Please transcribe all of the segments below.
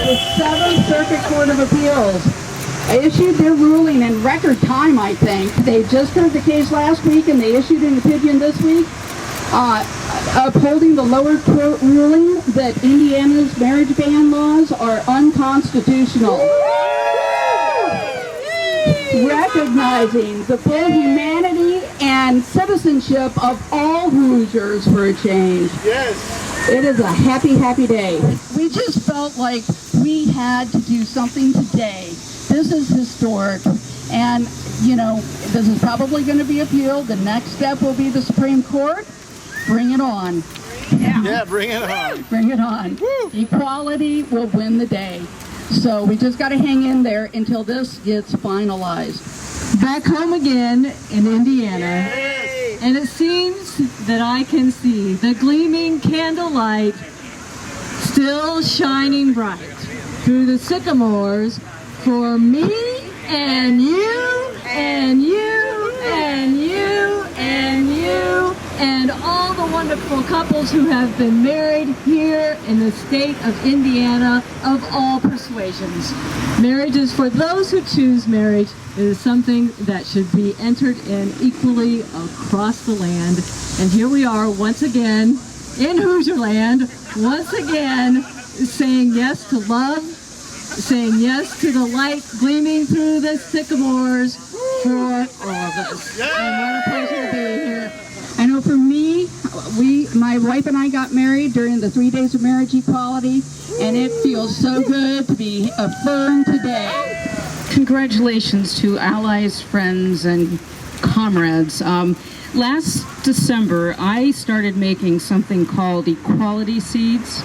The Seventh Circuit Court of Appeals issued their ruling in record time, I think. They just heard the case last week and they issued an opinion this week upholding the lower court ruling that Indiana's marriage ban laws are unconstitutional. Recognizing the full humanity and citizenship of all Hoosiers for a change. Yes. It is a happy, happy day. We just felt like we had to do something today. This is historic. And, you know, this is probably going to be appealed. The next step will be the Supreme Court. Bring it on. Yeah, bring it on. Bring it on. Woo. Equality will win the day. So we just got to hang in there until this gets finalized. Back home again in Indiana. Yay. And it seems that I can see the gleaming candlelight still shining bright through the sycamores for me and you and you and you and you and all the wonderful couples who have been married here in the state of Indiana of all persuasions. Marriage is for those who choose marriage. It is something that should be entered in equally across the land. And here we are once again in Hoosierland, once again saying yes to love, saying yes to the light gleaming through the sycamores for all of us. Yay! And what a pleasure to be here. I know for me, my wife and I got married during the 3 days of marriage equality, and it feels so good to be affirmed today. Congratulations to allies, friends, and comrades. Last December, I started making something called equality seeds,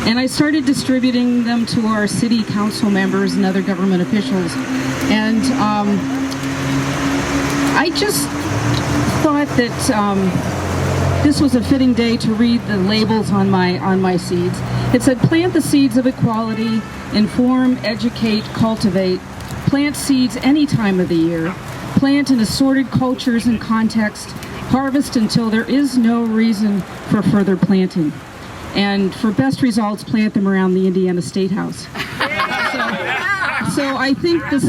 and I started distributing them to our city council members and other government officials. And I just thought that this was a fitting day to read the labels on my seeds. It said, "Plant the seeds of equality, inform, educate, cultivate. Plant seeds any time of the year. Plant in assorted cultures and context. Harvest until there is no reason for further planting. And for best results, plant them around the Indiana State House." So I think the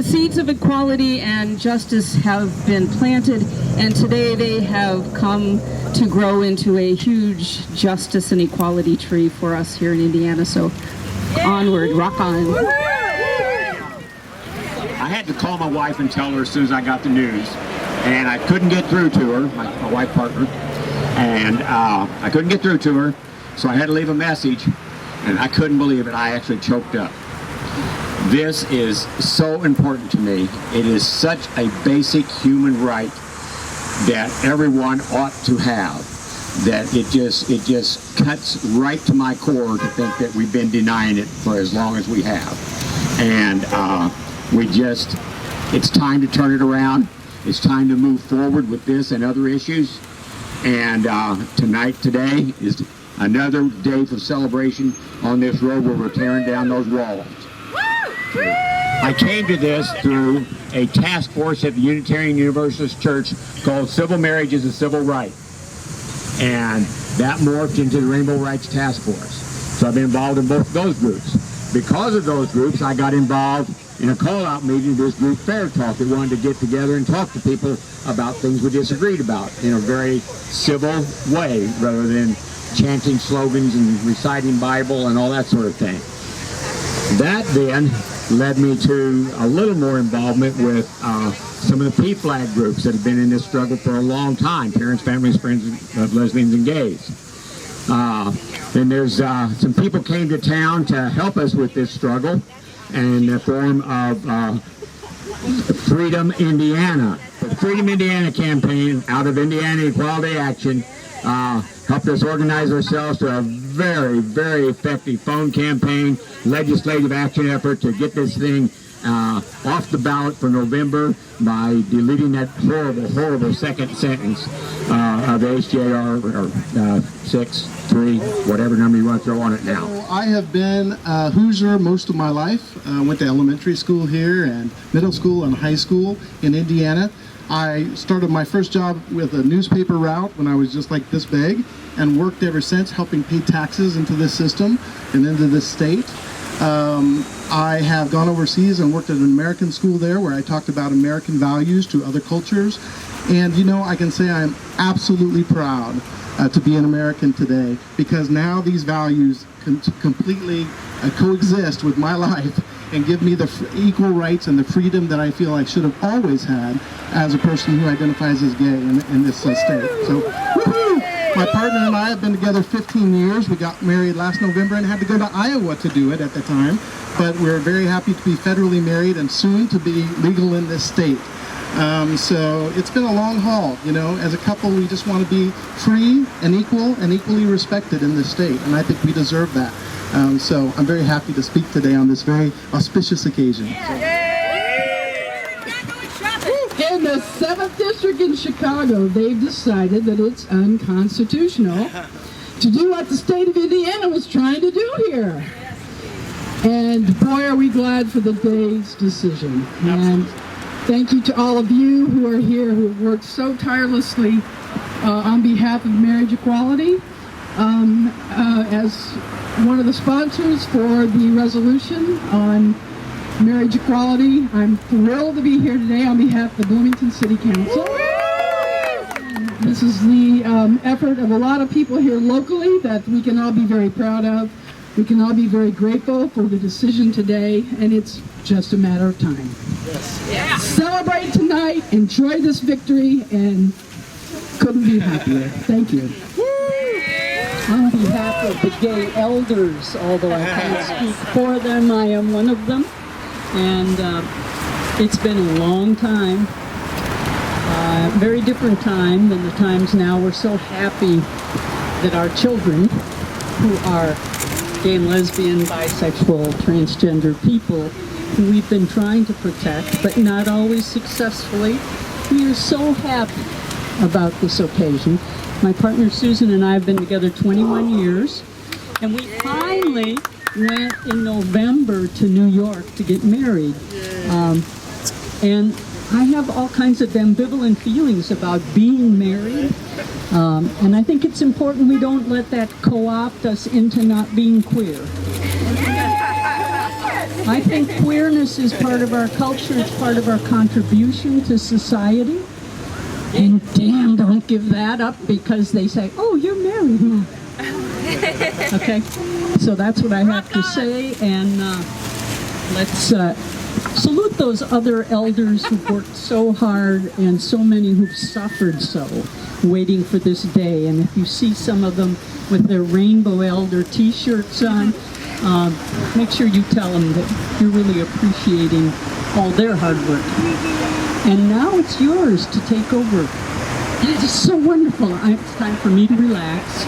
seeds of equality and justice have been planted, and today they have come to grow into a huge justice and equality tree for us here in Indiana. So onward, rock on. I had to call my wife and tell her as soon as I got the news, and I couldn't get through to her, my wife partner, and I couldn't get through to her, so I had to leave a message, and I couldn't believe it. I actually choked up. This is so important to me. It is such a basic human right that everyone ought to have, that it just cuts right to my core to think that we've been denying it for as long as we have. And it's time to turn it around. It's time to move forward with this and other issues. And today is another day for celebration on this road where we're tearing down those walls. I came to this through a task force at the Unitarian Universalist Church called Civil Marriage is a Civil Right. And that morphed into the Rainbow Rights Task Force. So I've been involved in both those groups. Because of those groups, I got involved in a call-out meeting to this group, FairTalk, that wanted to get together and talk to people about things we disagreed about in a very civil way, rather than chanting slogans and reciting Bible and all that sort of thing. That then led me to a little more involvement with some of the P-flag groups that have been in this struggle for a long time, Parents, Families, Friends of Lesbians and Gays. Then there's some people came to town to help us with this struggle in the form of Freedom Indiana. The Freedom Indiana campaign out of Indiana Equality Action helped us organize ourselves to a very, very effective phone campaign, legislative action effort to get this thing off the ballot for November by deleting that horrible, horrible second sentence of HJR 6-3, whatever number you want to throw on it now. So I have been a Hoosier most of my life. Went to elementary school here and middle school and high school in Indiana. I started my first job with a newspaper route when I was just like this big, and worked ever since helping pay taxes into this system and into this state. I have gone overseas and worked at an American school there where I talked about American values to other cultures. And you know, I can say I'm absolutely proud to be an American today, because now these values completely coexist with my life and give me the equal rights and the freedom that I feel I should have always had as a person who identifies as gay in this state. So, woohoo! My partner and I have been together 15 years. We got married last November and had to go to Iowa to do it at the time. But we're very happy to be federally married and soon to be legal in this state. So it's been a long haul, you know. As a couple, we just want to be free and equal and equally respected in this state, and I think we deserve that. So I'm very happy to speak today on this very auspicious occasion. In the 7th District in Chicago, they've decided that it's unconstitutional to do what the state of Indiana was trying to do here. And boy, are we glad for the day's decision. And thank you to all of you who are here, who have worked so tirelessly on behalf of marriage equality. As one of the sponsors for the resolution on marriage equality, I'm thrilled to be here today on behalf of the Bloomington City Council. This is the effort of a lot of people here locally that we can all be very proud of. We can all be very grateful for the decision today, and it's just a matter of time. Yes. Yeah. Celebrate tonight, enjoy this victory, and couldn't be happier. Thank you. On behalf of the gay elders, although I can't speak for them, I am one of them. And it's been a long time, very different time than the times now. We're so happy that our children, who are gay and lesbian, bisexual, transgender people, who we've been trying to protect, but not always successfully, we are so happy about this occasion. My partner Susan and I have been together 21 years, and we finally went in November to New York to get married. And I have all kinds of ambivalent feelings about being married, and I think it's important we don't let that co-opt us into not being queer. I think queerness is part of our culture, it's part of our contribution to society. And damn, don't give that up because they say, oh, you're married now. Okay, so that's what I have to say, and let's salute those other elders who've worked so hard and so many who've suffered so, waiting for this day. And if you see some of them with their Rainbow Elder t-shirts on, make sure you tell them that you're really appreciating all their hard work. And now it's yours to take over. It's so wonderful. It's time for me to relax.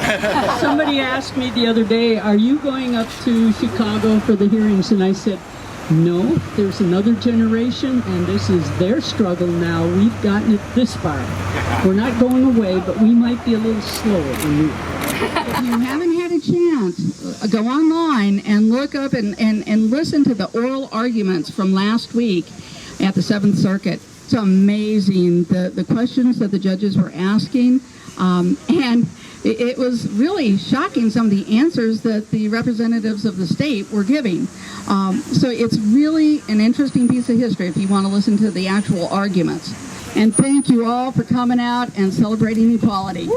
Somebody asked me the other day, are you going up to Chicago for the hearings? And I said, no, there's another generation, and this is their struggle now. We've gotten it this far. We're not going away, but we might be a little slower than you. If you haven't had a chance, go online and look up and listen to the oral arguments from last week at the 7th Circuit. It's amazing, the questions that the judges were asking, and it was really shocking, some of the answers that the representatives of the state were giving. So it's really an interesting piece of history if you want to listen to the actual arguments. And thank you all for coming out and celebrating equality.